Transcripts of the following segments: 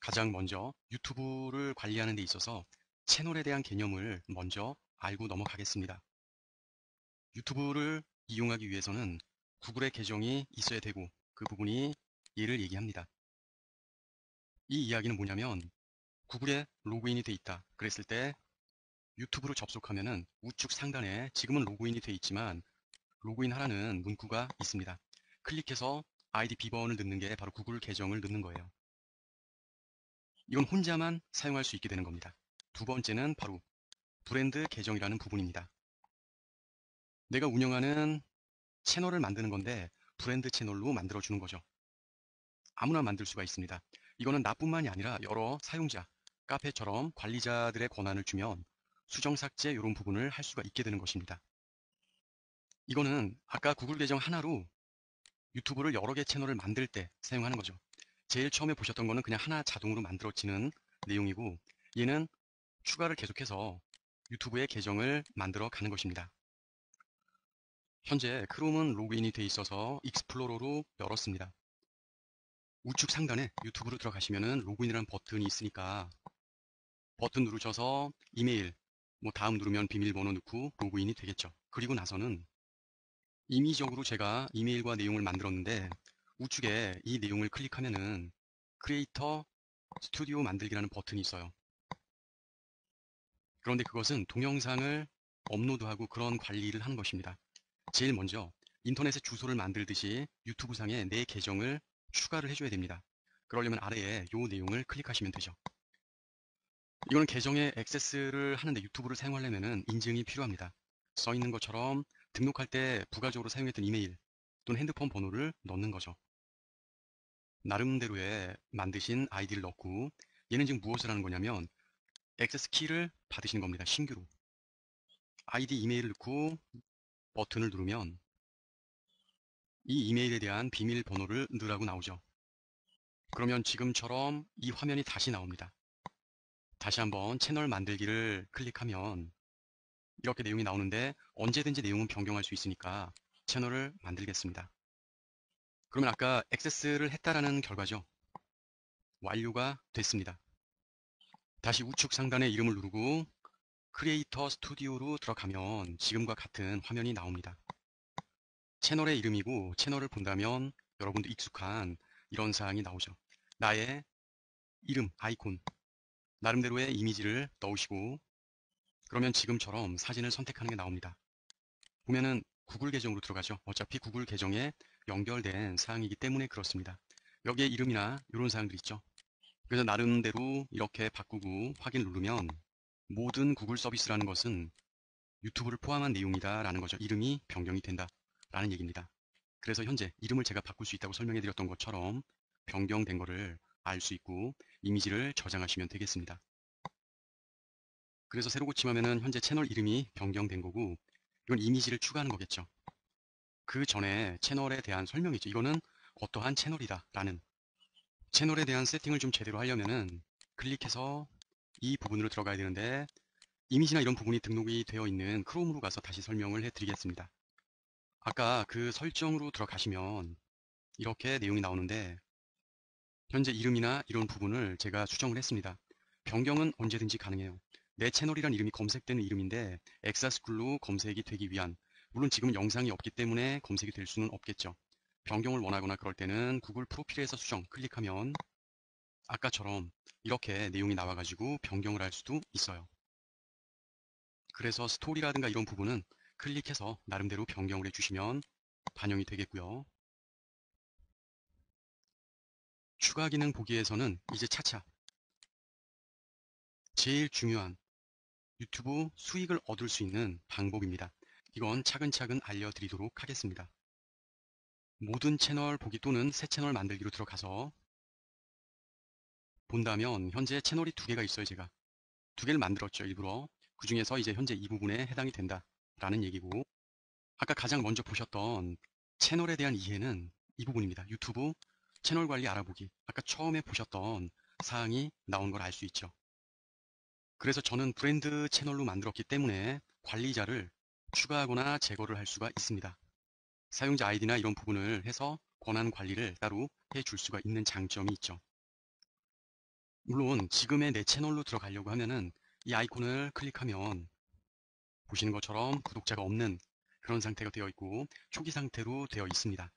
가장 먼저 유튜브를 관리하는 데 있어서 채널에 대한 개념을 먼저 알고 넘어가겠습니다. 유튜브를 이용하기 위해서는 구글의 계정이 있어야 되고 그 부분이 얘를 얘기합니다. 이 이야기는 뭐냐면 구글에 로그인이 돼 있다 그랬을 때 유튜브로 접속하면은 우측 상단에 지금은 로그인이 돼 있지만 로그인 하라는 문구가 있습니다. 클릭해서 아이디 비번을 넣는 게 바로 구글 계정을 넣는 거예요. 이건 혼자만 사용할 수 있게 되는 겁니다. 두 번째는 바로 브랜드 계정이라는 부분입니다. 내가 운영하는 채널을 만드는 건데 브랜드 채널로 만들어주는 거죠. 아무나 만들 수가 있습니다. 이거는 나뿐만이 아니라 여러 사용자, 카페처럼 관리자들의 권한을 주면 수정 삭제 이런 부분을 할 수가 있게 되는 것입니다. 이거는 아까 구글 계정 하나로 유튜브를 여러 개 채널을 만들 때 사용하는 거죠. 제일 처음에 보셨던 거는 그냥 하나 자동으로 만들어지는 내용이고 얘는 추가를 계속해서 유튜브의 계정을 만들어 가는 것입니다. 현재 크롬은 로그인이 돼 있어서 익스플로러로 열었습니다. 우측 상단에 유튜브로 들어가시면은 로그인이라는 버튼이 있으니까 버튼 누르셔서 이메일, 다음 누르면 비밀번호 넣고 로그인이 되겠죠. 그리고 나서는 임의적으로 제가 이메일과 내용을 만들었는데 우측에 이 내용을 클릭하면은 크리에이터 스튜디오 만들기라는 버튼이 있어요. 그런데 그것은 동영상을 업로드하고 그런 관리를 하는 것입니다. 제일 먼저 인터넷에 주소를 만들듯이 유튜브 상에 내 계정을 추가를 해줘야 됩니다. 그러려면 아래에 이 내용을 클릭하시면 되죠. 이거는 계정에 액세스를 하는데 유튜브를 사용하려면 인증이 필요합니다. 써 있는 것처럼 등록할 때 부가적으로 사용했던 이메일 또는 핸드폰 번호를 넣는 거죠. 나름대로의 만드신 아이디를 넣고 얘는 지금 무엇을 하는 거냐면 액세스 키를 받으시는 겁니다. 신규로. 아이디 이메일을 넣고 버튼을 누르면 이 이메일에 대한 비밀번호를 넣으라고 나오죠. 그러면 지금처럼 이 화면이 다시 나옵니다. 다시 한번 채널 만들기를 클릭하면 이렇게 내용이 나오는데 언제든지 내용은 변경할 수 있으니까 채널을 만들겠습니다. 그러면 아까 액세스를 했다라는 결과죠. 완료가 됐습니다. 다시 우측 상단에 이름을 누르고 크리에이터 스튜디오로 들어가면 지금과 같은 화면이 나옵니다. 채널의 이름이고 채널을 본다면 여러분도 익숙한 이런 사항이 나오죠. 나의 이름, 아이콘, 나름대로의 이미지를 넣으시고 그러면 지금처럼 사진을 선택하는 게 나옵니다. 보면은 구글 계정으로 들어가죠. 어차피 구글 계정에 연결된 사항이기 때문에 그렇습니다. 여기에 이름이나 이런 사항들 있죠. 그래서 나름대로 이렇게 바꾸고 확인 누르면 모든 구글 서비스라는 것은 유튜브를 포함한 내용이다 라는 거죠. 이름이 변경이 된다 라는 얘기입니다. 그래서 현재 이름을 제가 바꿀 수 있다고 설명해 드렸던 것처럼 변경된 거를 알 수 있고 이미지를 저장하시면 되겠습니다. 그래서 새로 고침하면은 현재 채널 이름이 변경된 거고 이건 이미지를 추가하는 거겠죠. 그 전에 채널에 대한 설명이죠. 이거는 어떠한 채널이다 라는 채널에 대한 세팅을 좀 제대로 하려면은 클릭해서 이 부분으로 들어가야 되는데 이미지나 이런 부분이 등록이 되어 있는 크롬으로 가서 다시 설명을 해 드리겠습니다. 아까 그 설정으로 들어가시면 이렇게 내용이 나오는데 현재 이름이나 이런 부분을 제가 수정을 했습니다. 변경은 언제든지 가능해요. 내 채널이란 이름이 검색되는 이름인데 엑사스쿨로 검색이 되기 위한 물론 지금은 영상이 없기 때문에 검색이 될 수는 없겠죠. 변경을 원하거나 그럴 때는 구글 프로필에서 수정 클릭하면 아까처럼 이렇게 내용이 나와가지고 변경을 할 수도 있어요. 그래서 스토리라든가 이런 부분은 클릭해서 나름대로 변경을 해주시면 반영이 되겠고요. 추가 기능 보기에서는 이제 차차 제일 중요한 유튜브 수익을 얻을 수 있는 방법입니다. 이건 차근차근 알려드리도록 하겠습니다. 모든 채널 보기 또는 새 채널 만들기로 들어가서 본다면 현재 채널이 두 개가 있어요. 제가 두 개를 만들었죠. 일부러. 그 중에서 이제 현재 이 부분에 해당이 된다 라는 얘기고 아까 가장 먼저 보셨던 채널에 대한 이해는 이 부분입니다. 유튜브 채널 관리 알아보기 아까 처음에 보셨던 사항이 나온 걸 알 수 있죠. 그래서 저는 브랜드 채널로 만들었기 때문에 관리자를 추가하거나 제거를 할 수가 있습니다. 사용자 아이디나 이런 부분을 해서 권한 관리를 따로 해줄 수가 있는 장점이 있죠. 물론 지금의 내 채널로 들어가려고 하면은 이 아이콘을 클릭하면 보시는 것처럼 구독자가 없는 그런 상태가 되어 있고 초기 상태로 되어 있습니다.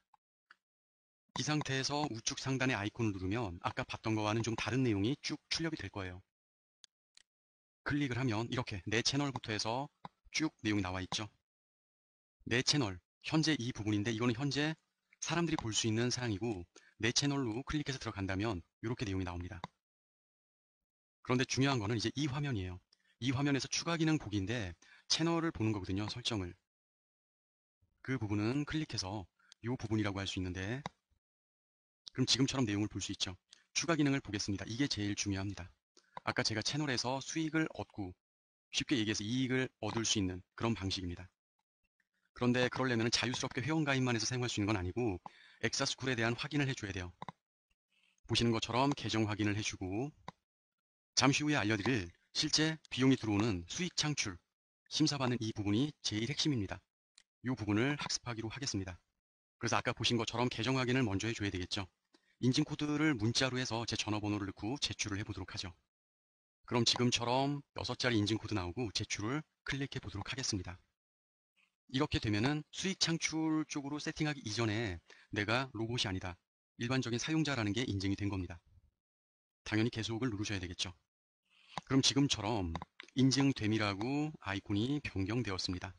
이 상태에서 우측 상단의 아이콘을 누르면 아까 봤던 거와는 좀 다른 내용이 쭉 출력이 될 거예요. 클릭을 하면 이렇게 내 채널부터 해서 쭉 내용이 나와 있죠. 내 채널, 현재 이 부분인데 이거는 현재 사람들이 볼 수 있는 사항이고 내 채널로 클릭해서 들어간다면 이렇게 내용이 나옵니다. 그런데 중요한 거는 이제 이 화면이에요. 이 화면에서 추가 기능 보기인데 채널을 보는 거거든요. 설정을. 그 부분은 클릭해서 이 부분이라고 할 수 있는데 그럼 지금처럼 내용을 볼 수 있죠. 추가 기능을 보겠습니다. 이게 제일 중요합니다. 아까 제가 채널에서 수익을 얻고 쉽게 얘기해서 이익을 얻을 수 있는 그런 방식입니다. 그런데 그러려면 자유스럽게 회원가입만 해서 사용할 수 있는 건 아니고 엑사스쿨에 대한 확인을 해줘야 돼요. 보시는 것처럼 계정 확인을 해주고 잠시 후에 알려드릴 실제 비용이 들어오는 수익 창출, 심사받는 이 부분이 제일 핵심입니다. 이 부분을 학습하기로 하겠습니다. 그래서 아까 보신 것처럼 계정 확인을 먼저 해줘야 되겠죠. 인증코드를 문자로 해서 제 전화번호를 넣고 제출을 해보도록 하죠. 그럼 지금처럼 6자리 인증코드 나오고 제출을 클릭해 보도록 하겠습니다. 이렇게 되면은 수익 창출 쪽으로 세팅하기 이전에 내가 로봇이 아니다. 일반적인 사용자라는 게 인증이 된 겁니다. 당연히 계속을 누르셔야 되겠죠. 그럼 지금처럼 인증됨이라고 아이콘이 변경되었습니다.